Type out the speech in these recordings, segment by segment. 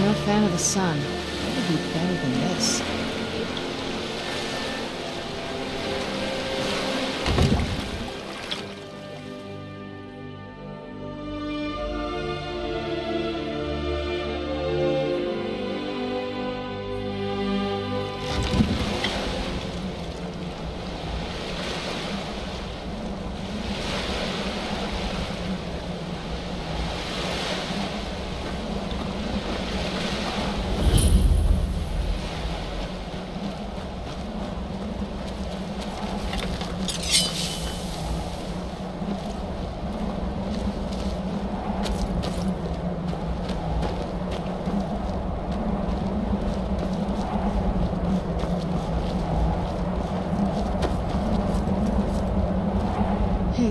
you're a fan of the sun, what would be better than this?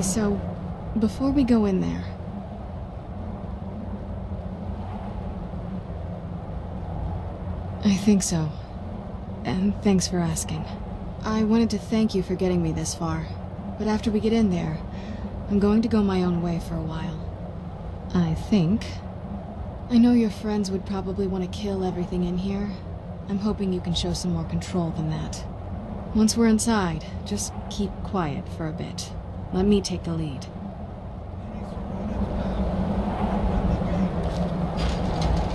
So, before we go in there... I think so. And thanks for asking. I wanted to thank you for getting me this far, but after we get in there, I'm going to go my own way for a while. I think. I know your friends would probably want to kill everything in here. I'm hoping you can show some more control than that. Once we're inside, just keep quiet for a bit. Let me take the lead.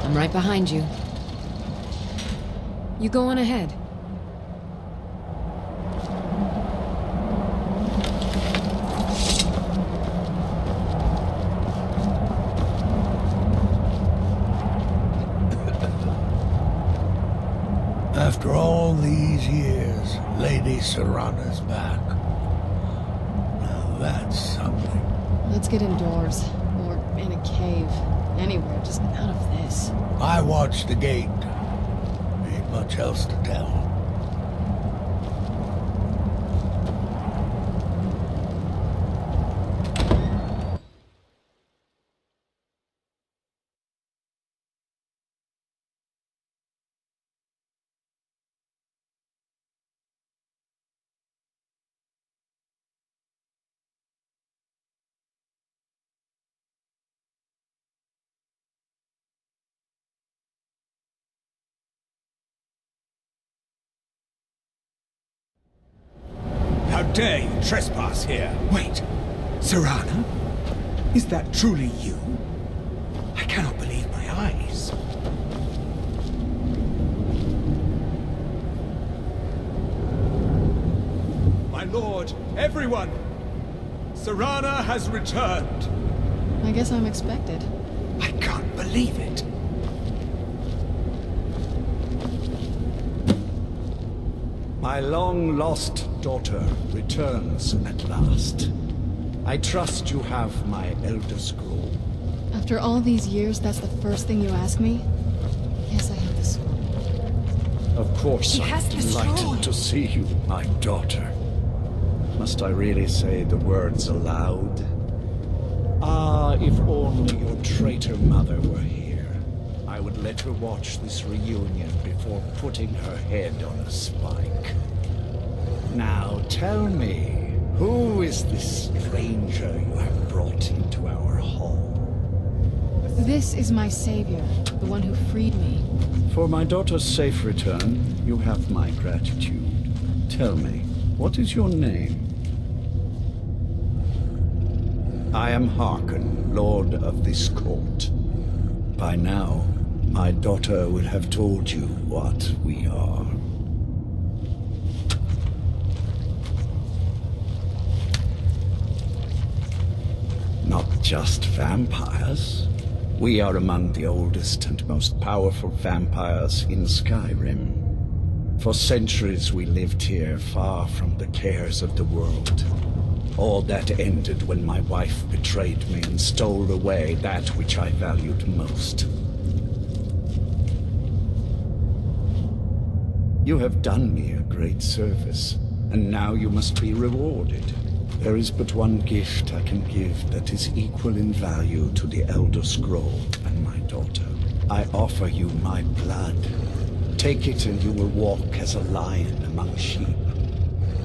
I'm right behind you. You go on ahead. After all these years, Lady Serana's back. That's something. Let's get indoors, or in a cave, anywhere, just out of this. I watched the gate. Ain't much else to tell. How dare you trespass here? Wait, Serana? Is that truly you? I cannot believe my eyes. My lord, everyone! Serana has returned! I guess I'm expected. I can't believe it. My long-lost daughter returns at last. I trust you have my Elder Scroll. After all these years, that's the first thing you ask me? Yes, I have the scroll. Of course, He has I'm the scroll. delighted to see you, my daughter. Must I really say the words aloud? Ah, if only your traitor mother were here. I would let her watch this reunion before putting her head on a spike. Now tell me, who is this stranger you have brought into our hall? This is my savior, the one who freed me. For my daughter's safe return, you have my gratitude. Tell me, what is your name? I am Harkon, Lord of this court. By now, my daughter will have told you what we are. Not just vampires. We are among the oldest and most powerful vampires in Skyrim. For centuries we lived here, far from the cares of the world. All that ended when my wife betrayed me and stole away that which I valued most. You have done me a great service, and now you must be rewarded. There is but one gift I can give that is equal in value to the Elder Scroll and my daughter. I offer you my blood. Take it and you will walk as a lion among sheep.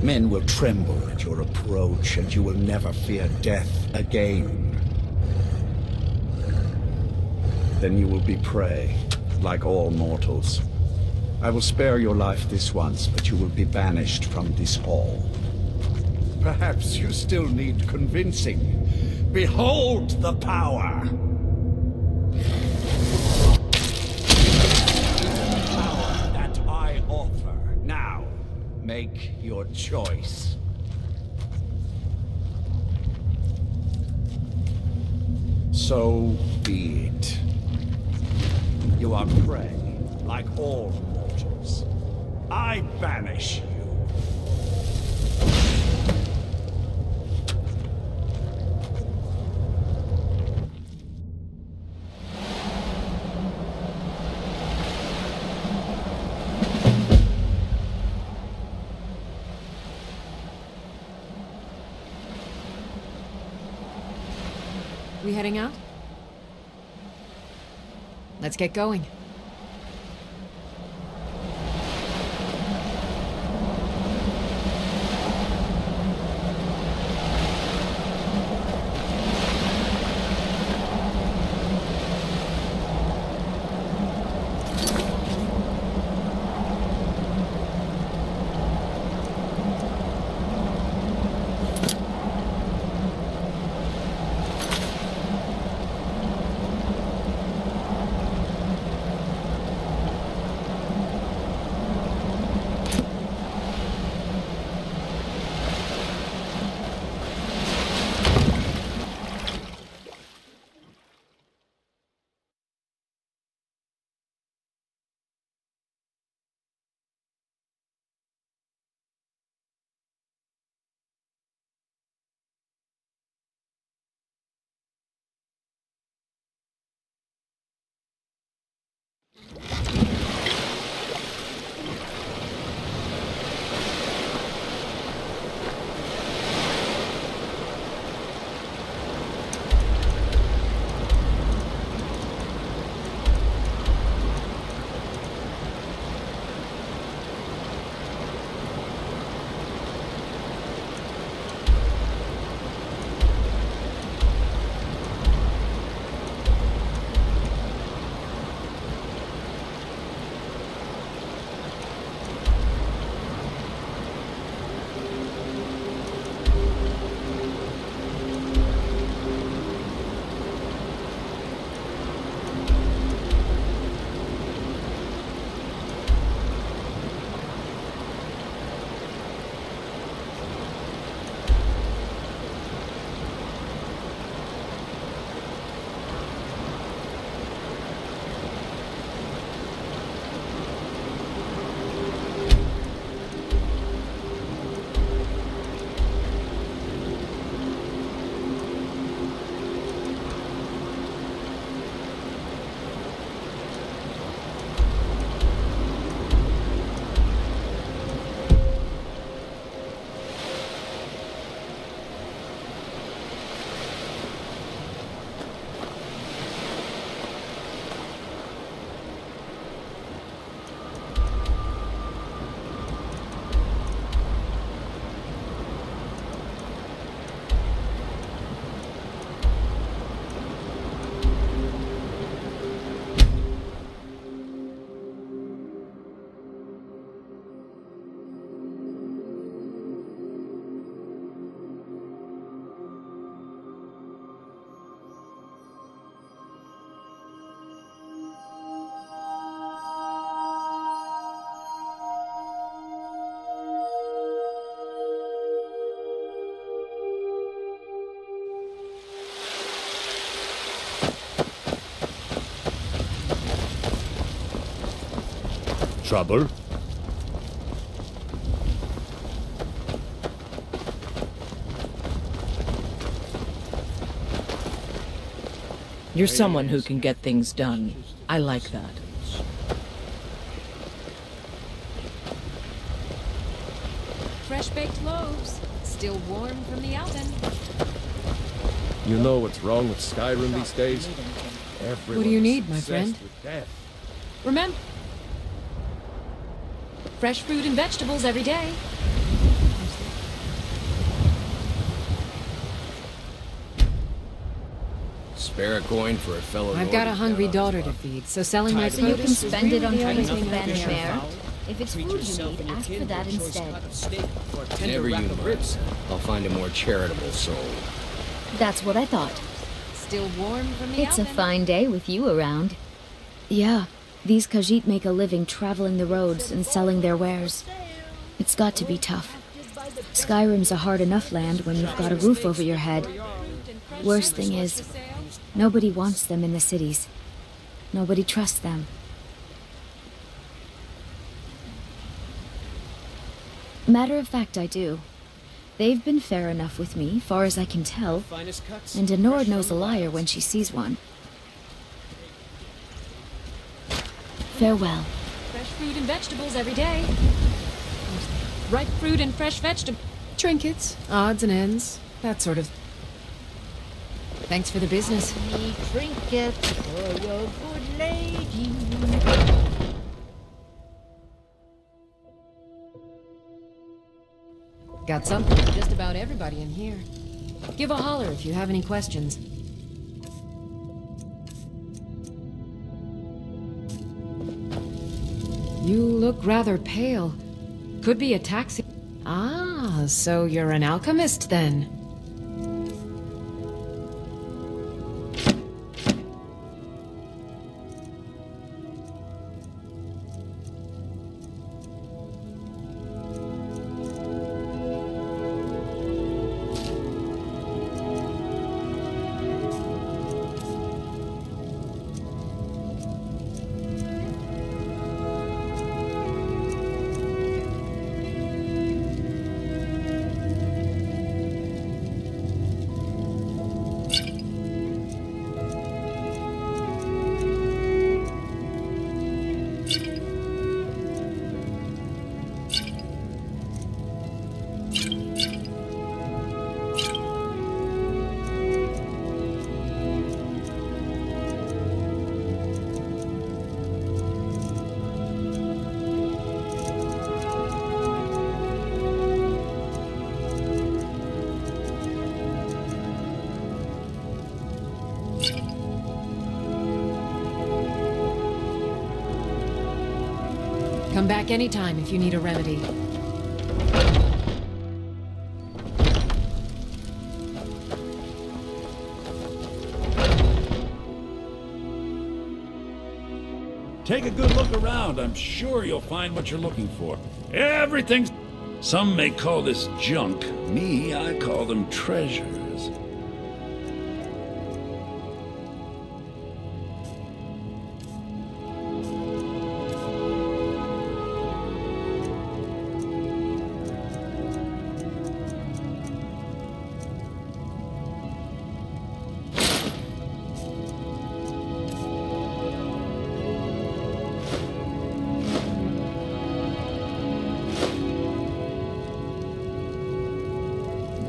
Men will tremble at your approach, and you will never fear death again. Then you will be prey, like all mortals. I will spare your life this once, but you will be banished from this hall. Perhaps you still need convincing. Behold the power! Power that I offer. Now, make your choice. So be it. You are prey, like all mortals. I banish you. We heading out? Let's get going. Trouble? You're someone who can get things done. I like that. Fresh-baked loaves, still warm from the oven. You know what's wrong with Skyrim these days? What do you need, my friend? Remember, fresh fruit and vegetables every day. Spare a coin for a fellow. I've got a hungry daughter to feed, so selling my So you can produce is spend it really on the trying only to thing I expand care fare. about. If it's food you need, ask for that instead. Never you mind. I'll find a more charitable soul. That's what I thought. Still warm from the It's a fine day with you around. Yeah, these Khajiit make a living traveling the roads and selling their wares. It's got to be tough. Skyrim's a hard enough land when you've got a roof over your head. Worst thing is, nobody wants them in the cities. Nobody trusts them. Matter of fact, I do. They've been fair enough with me, far as I can tell, and a Nord knows a liar when she sees one. Farewell. Fresh fruit and vegetables every day. Ripe fruit and fresh vegetables. Trinkets, odds and ends, that sort of... Thanks for the business. Me trinket for your good lady. Got something for just about everybody in here. Give a holler if you have any questions. You look rather pale. Could be a taxi. Ah, so you're an alchemist then. Come back anytime if you need a remedy. Take a good look around. I'm sure you'll find what you're looking for. Everything's... Some may call this junk. Me, I call them treasures.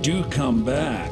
Do come back.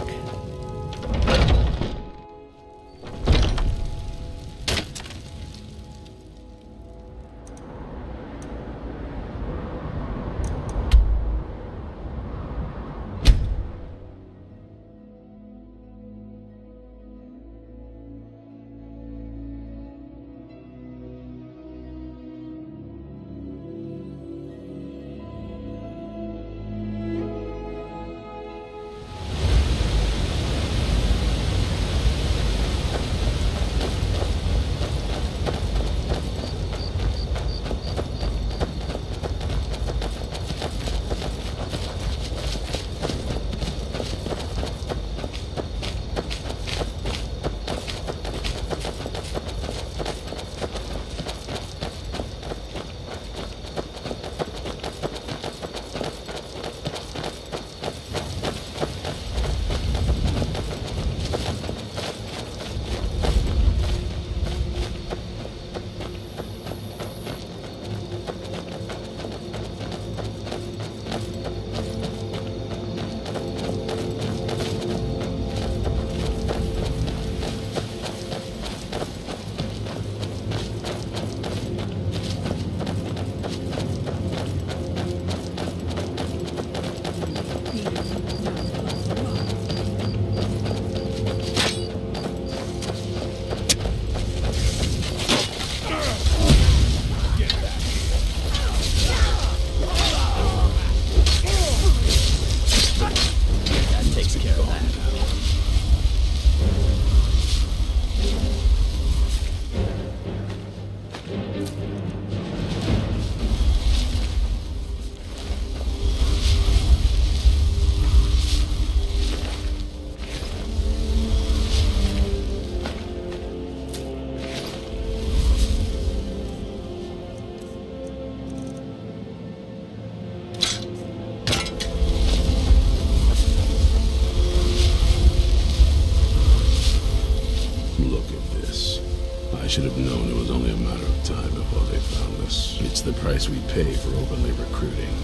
I should have known it was only a matter of time before they found us. It's the price we pay for openly recruiting.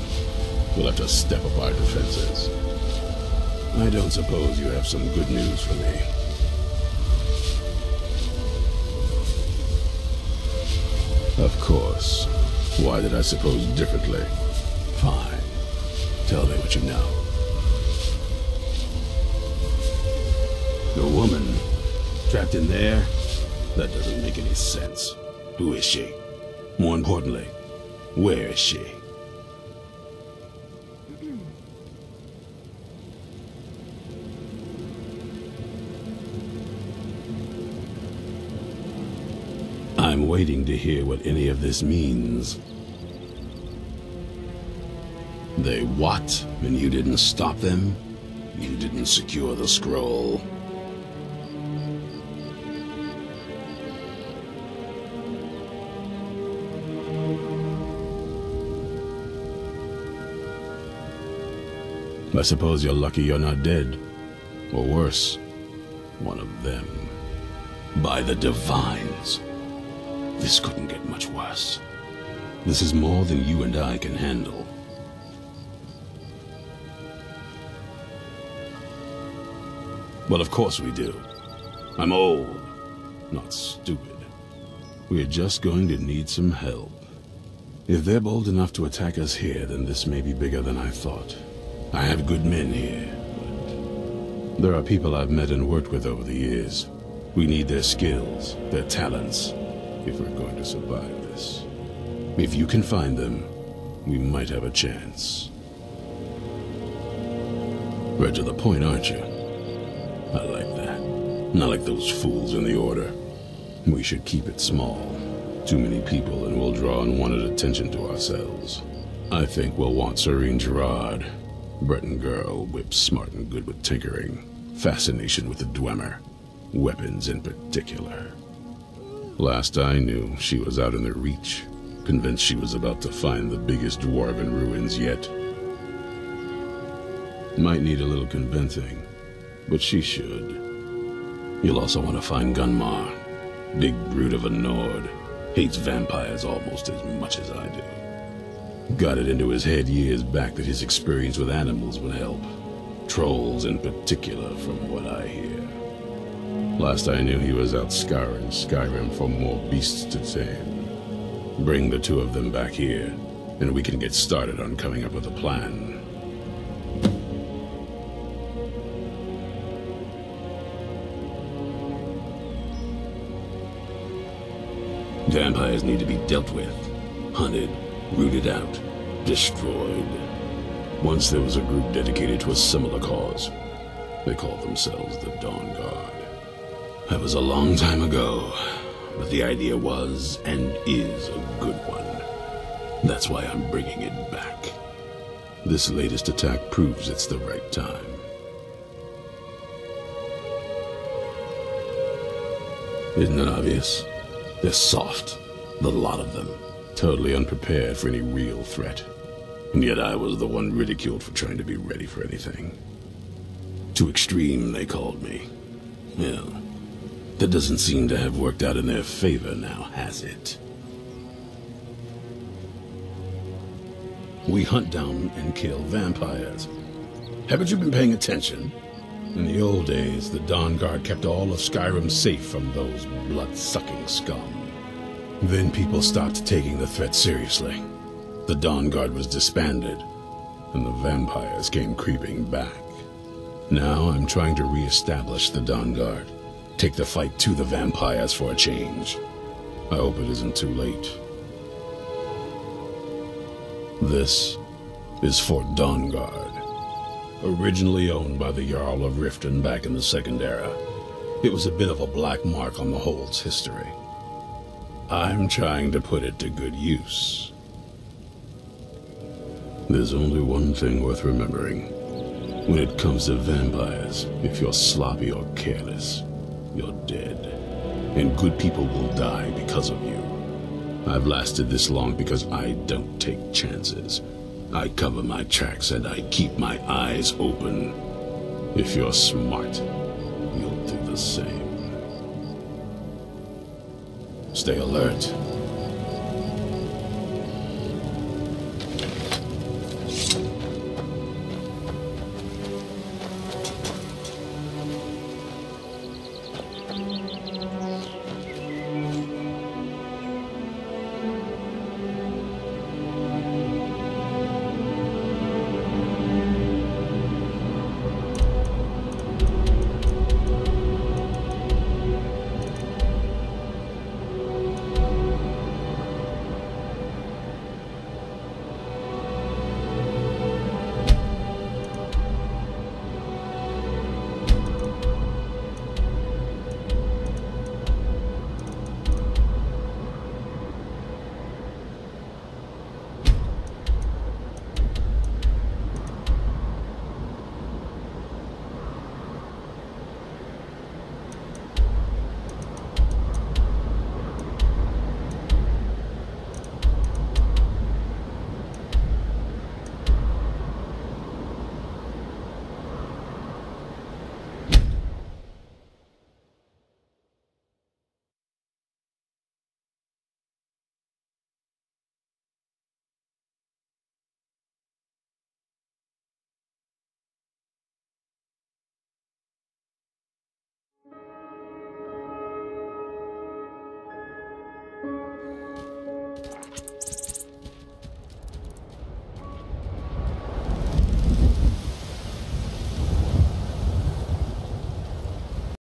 We'll have to step up our defenses. I don't suppose you have some good news for me. Of course. Why did I suppose differently? Fine. Tell me what you know. The woman trapped in there? That doesn't make any sense. Who is she? More importantly, where is she? I'm waiting to hear what any of this means. They what? And you didn't stop them? You didn't secure the scroll? I suppose you're lucky you're not dead. Or worse, one of them. By the Divines. This couldn't get much worse. This is more than you and I can handle. Well, of course we do. I'm old, not stupid. We're just going to need some help. If they're bold enough to attack us here, then this may be bigger than I thought. I have good men here, but there are people I've met and worked with over the years. We need their skills, their talents, if we're going to survive this. If you can find them, we might have a chance. Right to the point, aren't you? I like that. Not like those fools in the Order. We should keep it small. Too many people and we'll draw unwanted attention to ourselves. I think we'll want Serene Gerard. Breton girl, whip smart and good with tinkering. Fascination with the Dwemer. Weapons in particular. Last I knew, she was out in the Reach, convinced she was about to find the biggest dwarven ruins yet. Might need a little convincing, but she should. You'll also want to find Gunmar. Big brute of a Nord. Hates vampires almost as much as I do. Got it into his head years back that his experience with animals would help. Trolls in particular, from what I hear. Last I knew he was out scouring Skyrim for more beasts to tame. Bring the two of them back here, and we can get started on coming up with a plan. Vampires need to be dealt with, hunted, rooted out, destroyed. Once there was a group dedicated to a similar cause. They called themselves the Dawnguard. That was a long time ago, but the idea was and is a good one. That's why I'm bringing it back. This latest attack proves it's the right time. Isn't it obvious? They're soft, the lot of them. Totally unprepared for any real threat. And yet I was the one ridiculed for trying to be ready for anything. Too extreme, they called me. Well, that doesn't seem to have worked out in their favor now, has it? We hunt down and kill vampires. Haven't you been paying attention? In the old days, the Dawnguard kept all of Skyrim safe from those blood-sucking scum. Then people stopped taking the threat seriously. The Dawnguard was disbanded, and the vampires came creeping back. Now I'm trying to re-establish the Dawnguard. Take the fight to the vampires for a change. I hope it isn't too late. This is Fort Dawnguard. Originally owned by the Jarl of Riften back in the Second Era, it was a bit of a black mark on the Hold's history. I'm trying to put it to good use. There's only one thing worth remembering. When it comes to vampires, if you're sloppy or careless, you're dead. And good people will die because of you. I've lasted this long because I don't take chances. I cover my tracks and I keep my eyes open. If you're smart, you'll do the same. Stay alert.